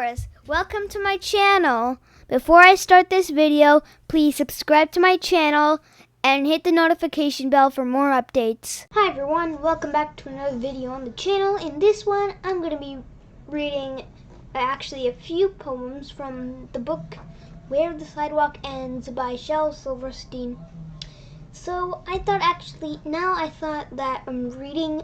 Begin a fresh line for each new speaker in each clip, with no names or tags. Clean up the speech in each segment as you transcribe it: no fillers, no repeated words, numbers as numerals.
viewers, welcome to my channel. Before I start this video, please subscribe to my channel and hit the notification bell for more updates. Hi everyone, welcome back to another video on the channel. In this one, I'm going to be reading actually a few poems from the book Where the Sidewalk Ends by Shel Silverstein. So I thought that reading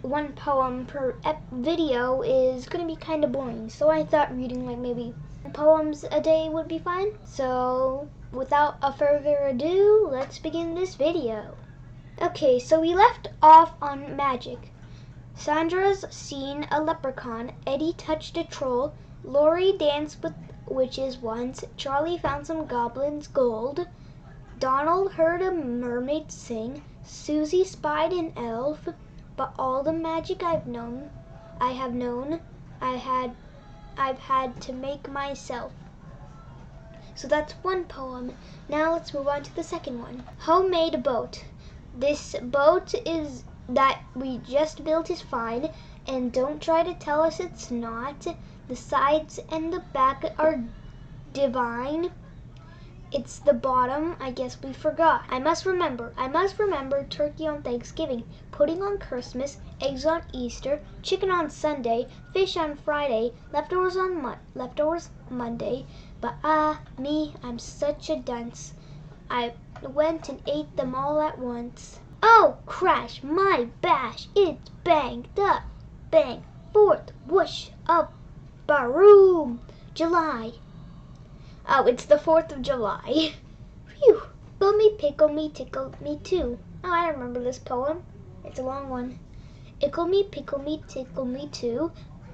one poem per video is going to be kind of boring. So I thought reading like maybe poems a day would be fine. So without a further ado, let's begin this video. Okay, so we left off on magic. Sandra's seen a leprechaun, Eddie touched a troll, Lori danced with witches once, Charlie found some goblins' gold, Donald heard a mermaid sing, Susie spied an elf, but all the magic I've had to make myself. So that's one poem. Now let's move on to the second one. Homemade boat. This boat is that we just built is fine, and don't try to tell us it's not. The sides and the back are divine. It's the bottom, I guess we forgot. I must remember turkey on Thanksgiving, pudding on Christmas, eggs on Easter, chicken on Sunday, fish on Friday, leftovers Monday. But I'm such a dunce. I went and ate them all at once. Oh, crash, my bash, it's banged up. Bang, forth, whoosh, up, baroom, July. Oh, it's the 4th of July. Phew. Pickle me, tickle me too. Oh, I remember this poem. It's a long one. Ickle me, pickle me, tickle me too.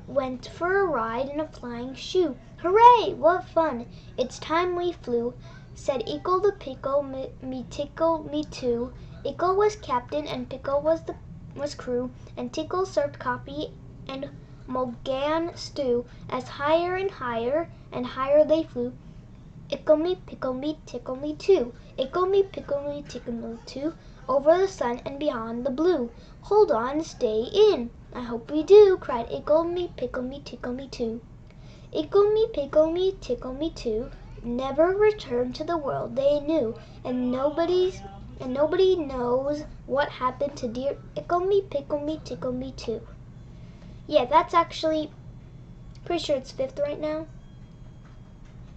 Went for a ride in a flying shoe. Hooray, what fun. It's time we flew. Said Ickle the pickle, me tickle me too. Ickle was captain and Pickle was crew. And Tickle served coffee and Mulgan stew. As higher and higher they flew. Ickle me, pickle me, tickle me too. Ickle me, pickle me, tickle me too. Over the sun and beyond the blue. Hold on, stay in. I hope we do, cried Ickle me, pickle me, tickle me too. Ickle me, pickle me, tickle me too. Never return to the world they knew. And nobody knows what happened to dear Ickle me, pickle me, tickle me too. Yeah, that's actually, pretty sure it's 5th right now.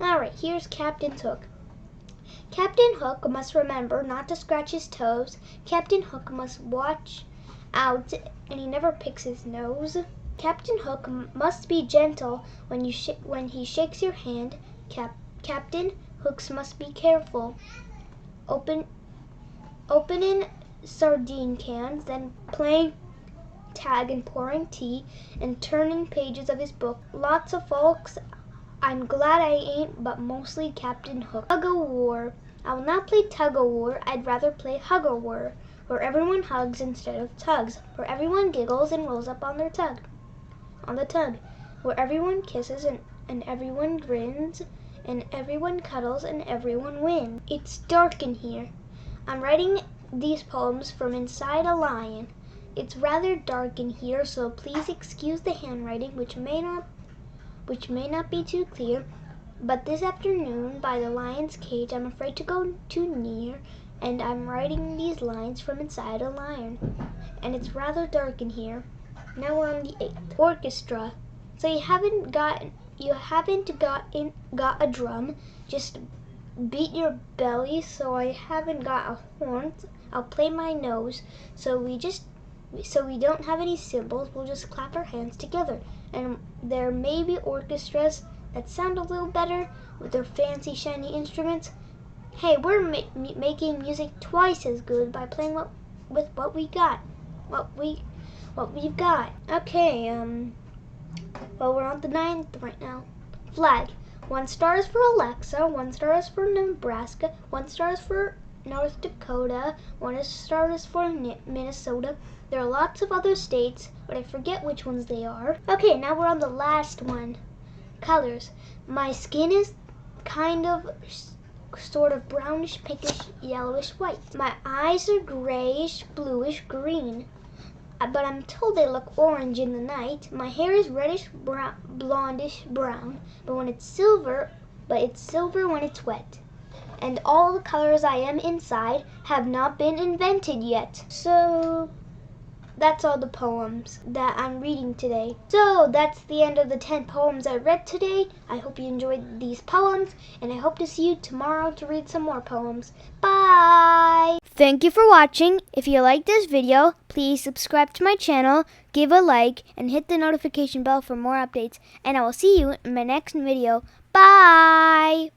Alright, here's Captain Hook. Captain Hook must remember not to scratch his toes. Captain Hook must watch out and he never picks his nose. Captain Hook must be gentle when he shakes your hand. Captain Hooks must be careful. Opening sardine cans, then playing tag and pouring tea and turning pages of his book. Lots of folks I'm glad I ain't, but mostly Captain Hook. Tug-o-war. I will not play tug-o-war. I'd rather play hug-o-war, where everyone hugs instead of tugs, where everyone giggles and rolls up on the tug, where everyone kisses and everyone grins, and everyone cuddles and everyone wins. It's dark in here. I'm writing these poems from inside a lion. It's rather dark in here, so please excuse the handwriting, which may not be too clear, but this afternoon by the lion's cage I'm afraid to go too near, and I'm writing these lines from inside a lion, and it's rather dark in here. Now we're on the 8th. Orchestra. So you haven't got a drum, just beat your belly. So I haven't got a horn, I'll play my nose. So we don't have any cymbals, we'll just clap our hands together. And there may be orchestras that sound a little better with their fancy shiny instruments. Hey, we're making music twice as good by playing with what we've got. Okay, well, we're on the 9th right now. Flag. 1 star is for Alexa, 1 star is for Nebraska, 1 star is for North Dakota, 1 star is for Minnesota. There are lots of other states, but I forget which ones they are. Okay, now we're on the last one. Colors. My skin is kind of sort of brownish, pinkish, yellowish, white. My eyes are grayish, bluish, green. but I'm told they look orange in the night. My hair is reddish brown, blondish brown, but it's silver when it's wet. And all the colors I am inside have not been invented yet. So that's all the poems that I'm reading today. So that's the end of the 10 poems I read today. I hope you enjoyed these poems, and I hope to see you tomorrow to read some more poems. Bye! Thank you for watching. If you like this video, please subscribe to my channel, give a like, and hit the notification bell for more updates. And I will see you in my next video. Bye!